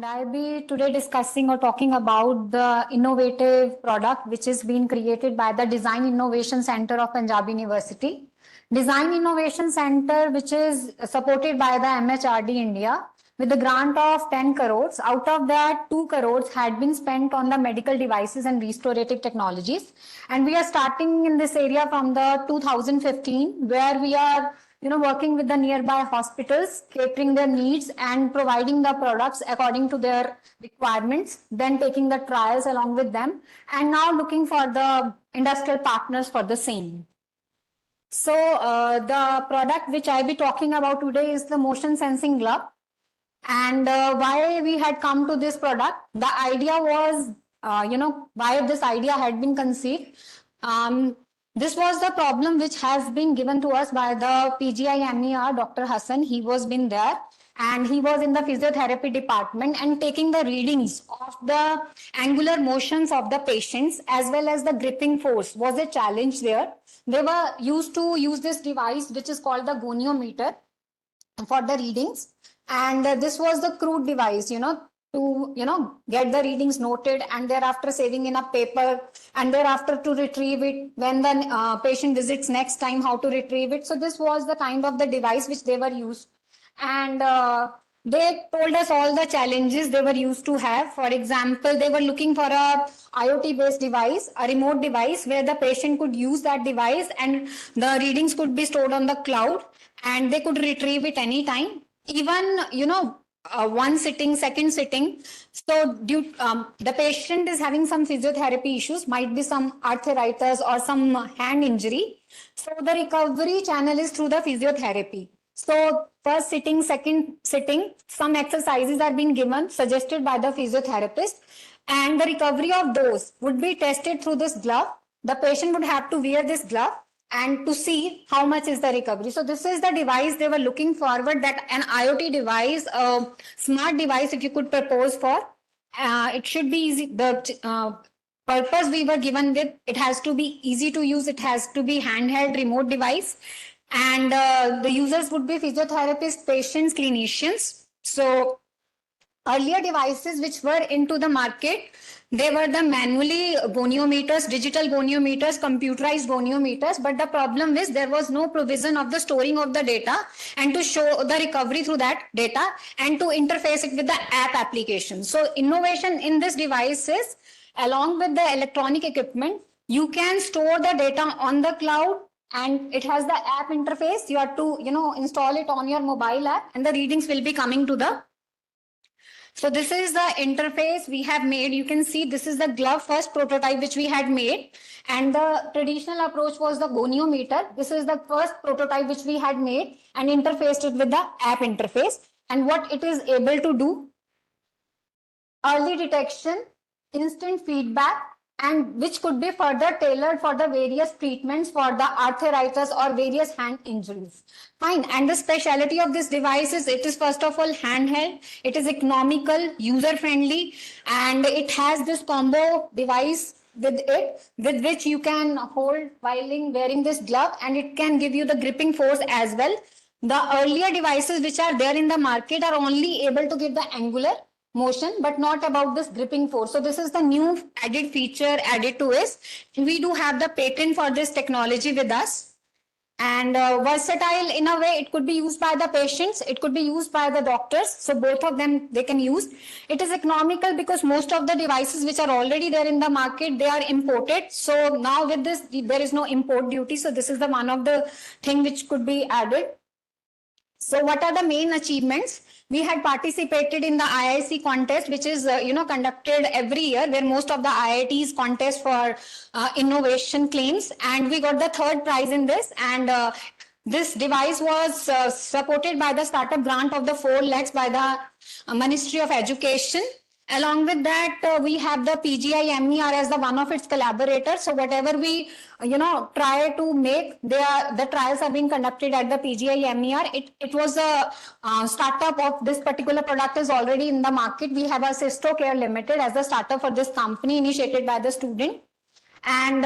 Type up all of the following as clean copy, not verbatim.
and I'll be today discussing or talking about the innovative product which is being created by the Design Innovation Center of Punjab University. Design Innovation Center, which is supported by the MHRD India with a grant of 10 crores. Out of that, 2 crores had been spent on the medical devices and restorative technologies. And we are starting in this area from the 2015, where we are working with the nearby hospitals, catering their needs and providing the products according to their requirements, then taking the trials along with them, and now looking for the industrial partners for the same. So the product which I'll be talking about today is the motion sensing glove. And why we had come to this product, the idea was, why this idea had been conceived. This was the problem which has been given to us by the PGI-MER, Dr. Hassan. He was been there and he was in the physiotherapy department and taking the readings of the angular motions of the patients as well as the gripping force was a challenge there. They were used to use this device which is called the goniometer for the readings. And this was the crude device, to get the readings noted and thereafter saving in a paper and thereafter to retrieve it when the patient visits next time, how to retrieve it. So this was the kind of the device which they were used, and they told us all the challenges they were used to have. For example, they were looking for a IoT based device, a remote device where the patient could use that device and the readings could be stored on the cloud and they could retrieve it anytime. Even, one sitting, second sitting. So the patient is having some physiotherapy issues, might be some arthritis or some hand injury. So the recovery channel is through the physiotherapy. So first sitting, second sitting, some exercises are being given, suggested by the physiotherapist, and the recovery of those would be tested through this glove. The patient would have to wear this glove and to see how much is the recovery. So this is the device they were looking forward, that an IoT device, a smart device if you could propose for. It should be easy. The purpose we were given with, it has to be easy to use, it has to be handheld remote device, and the users would be physiotherapists, patients, clinicians. So earlier devices which were into the market, they were the manually goniometers, digital goniometers, computerized goniometers. But the problem is there was no provision of the storing of the data and to show the recovery through that data and to interface it with the app application. So innovation in this device is, along with the electronic equipment, you can store the data on the cloud and it has the app interface. You have to, install it on your mobile app and the readings will be coming to the. So this is the interface we have made. You can see this is the glove first prototype which we had made, and the traditional approach was the goniometer. This is the first prototype which we had made and interfaced it with the app interface. And what it is able to do: early detection, instant feedback, and which could be further tailored for the various treatments for the arthritis or various hand injuries. Fine. And the speciality of this device is it is first of all handheld, it is economical, user friendly, and it has this combo device with it, with which you can hold while wearing this glove, and it can give you the gripping force as well. The earlier devices which are there in the market are only able to give the angular motion, but not about this gripping force. So this is the new added feature added to it. We do have the patent for this technology with us, and versatile in a way. It could be used by the patients, it could be used by the doctors. So both of them they can use. It is economical because most of the devices which are already there in the market, they are imported. So now with this, there is no import duty. So this is the one of the thing which could be added. So what are the main achievements? We had participated in the IIC contest, which is conducted every year, where most of the IITs contest for innovation claims, and we got the third prize in this. And this device was supported by the startup grant of the 4 lakhs by the Ministry of Education. Along with that, we have the PGI-MER as the one of its collaborators. So whatever we, try to make, the trials are being conducted at the PGI-MER. It was a startup of this particular product is already in the market. We have a Sisto Care Limited as the startup for this company initiated by the student. And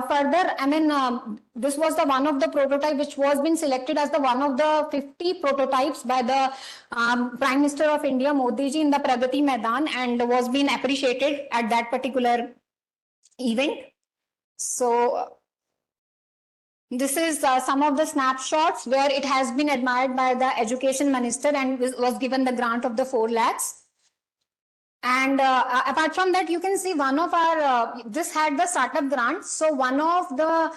further, I mean, this was the one of the prototype which was been selected as the one of the 50 prototypes by the Prime Minister of India, Modi ji, in the Pragati Maidan, and was being appreciated at that particular event. So this is some of the snapshots where it has been admired by the Education Minister and was given the grant of the 4 lakhs. And apart from that, you can see one of our, this had the startup grant. So one of the,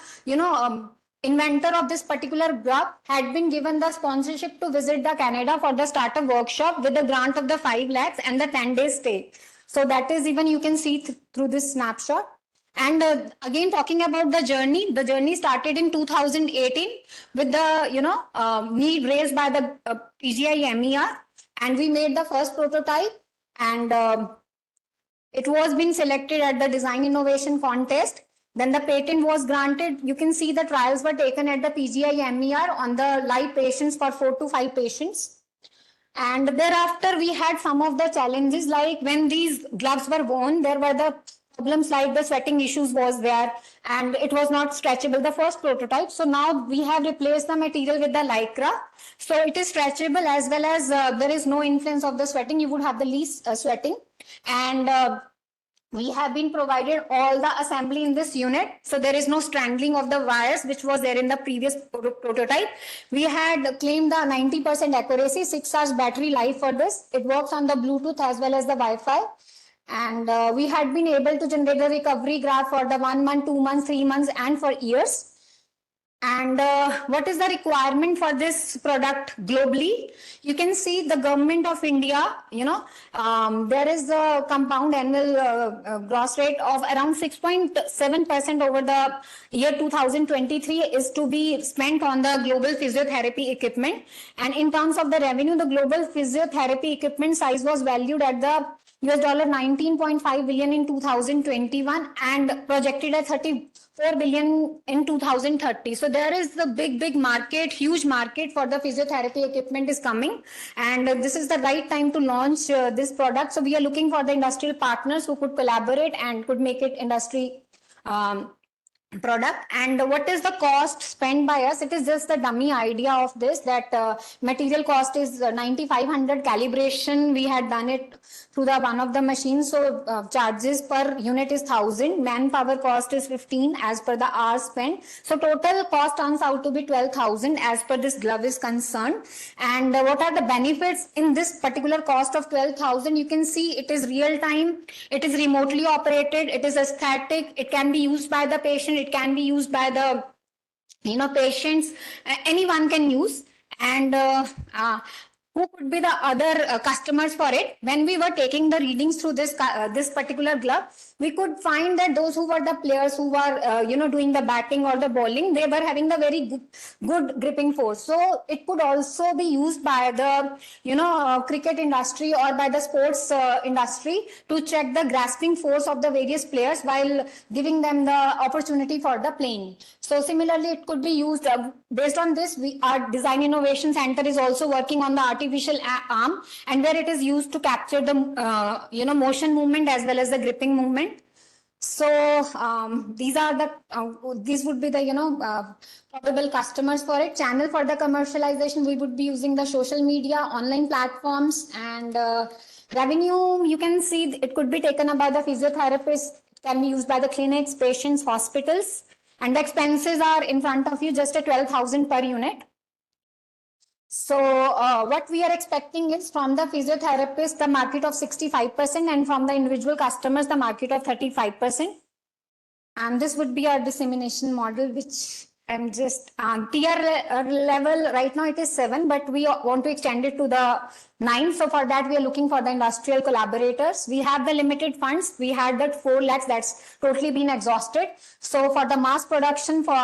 inventor of this particular group had been given the sponsorship to visit the Canada for the startup workshop with the grant of the 5 lakhs and the 10-day stay. So that is even you can see through this snapshot. And again, talking about the journey started in 2018 with the, need raised by the PGI MER, and we made the first prototype, and it was being selected at the design innovation contest. Then the patent was granted. You can see the trials were taken at the PGI MER on the live patients for 4 to 5 patients. And thereafter, we had some of the challenges, like when these gloves were worn, there were the problems like the sweating issues was there, and it was not stretchable, the first prototype. So now we have replaced the material with the lycra. So it is stretchable, as well as there is no influence of the sweating. You would have the least sweating. And we have been provided all the assembly in this unit. So there is no strangling of the wires, which was there in the previous prototype. We had claimed the 90% accuracy, 6 hours battery life for this. It works on the Bluetooth as well as the Wi-Fi. And we had been able to generate the recovery graph for the 1 month, 2 months, 3 months, and for years. And what is the requirement for this product globally? You can see the government of India, there is a compound annual gross rate of around 6.7% over the year 2023 is to be spent on the global physiotherapy equipment. And in terms of the revenue, the global physiotherapy equipment size was valued at the $19.5 billion in 2021 and projected at 34 billion in 2030. So there is the big market, huge market for the physiotherapy equipment is coming, and this is the right time to launch this product. So we are looking for the industrial partners who could collaborate and could make it industry product. And what is the cost spent by us? It is just the dummy idea of this, that material cost is 9,500. Calibration we had done it through the one of the machines, so charges per unit is 1,000. Manpower cost is 15 as per the hour spent. So total cost turns out to be 12,000 as per this glove is concerned. And what are the benefits in this particular cost of 12,000? You can see it is real time, it is remotely operated, it is aesthetic, it can be used by the patient, it can be used by the patients, anyone can use. And who could be the other customers for it? When we were taking the readings through this this particular glove, we could find that those who were the players who were doing the batting or the bowling, they were having the very good gripping force. So it could also be used by the cricket industry or by the sports industry to check the grasping force of the various players while giving them the opportunity for the playing. So similarly, it could be used based on this. Our Design Innovation Center is also working on the artificial arm, and where it is used to capture the motion movement as well as the gripping movement. So these would be the probable customers for it. Channel for the commercialization, we would be using the social media, online platforms, and revenue. You can see it could be taken up by the physiotherapists, can be used by the clinics, patients, hospitals. And the expenses are in front of you, just at 12,000 per unit. So what we are expecting is from the physiotherapists, the market of 65%, and from the individual customers, the market of 35%. And this would be our dissemination model, which I'm just tier level right now it is 7, but we want to extend it to the 9. So for that, we are looking for the industrial collaborators. We have the limited funds. We had that 4 lakhs that's totally been exhausted. So for the mass production, for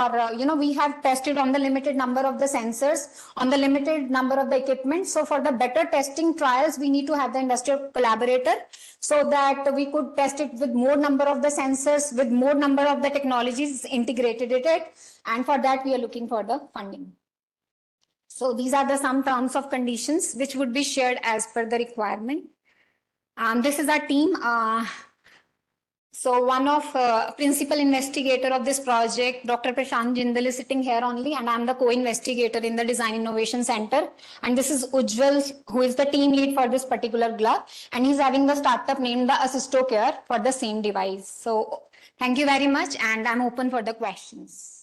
we have tested on the limited number of the sensors, on the limited number of the equipment. So for the better testing trials, we need to have the industrial collaborator, so that we could test it with more number of the sensors, with more number of the technologies integrated in it. And for that, we are looking for the funding. So these are the some terms of conditions which would be shared as per the requirement. This is our team. So one of principal investigator of this project, Dr. Prashant Jindal, is sitting here only, and I'm the co-investigator in the Design Innovation Center. And this is Ujjwal, who is the team lead for this particular glove, and he's having the startup named the AssistoCare for the same device. So thank you very much, and I'm open for the questions.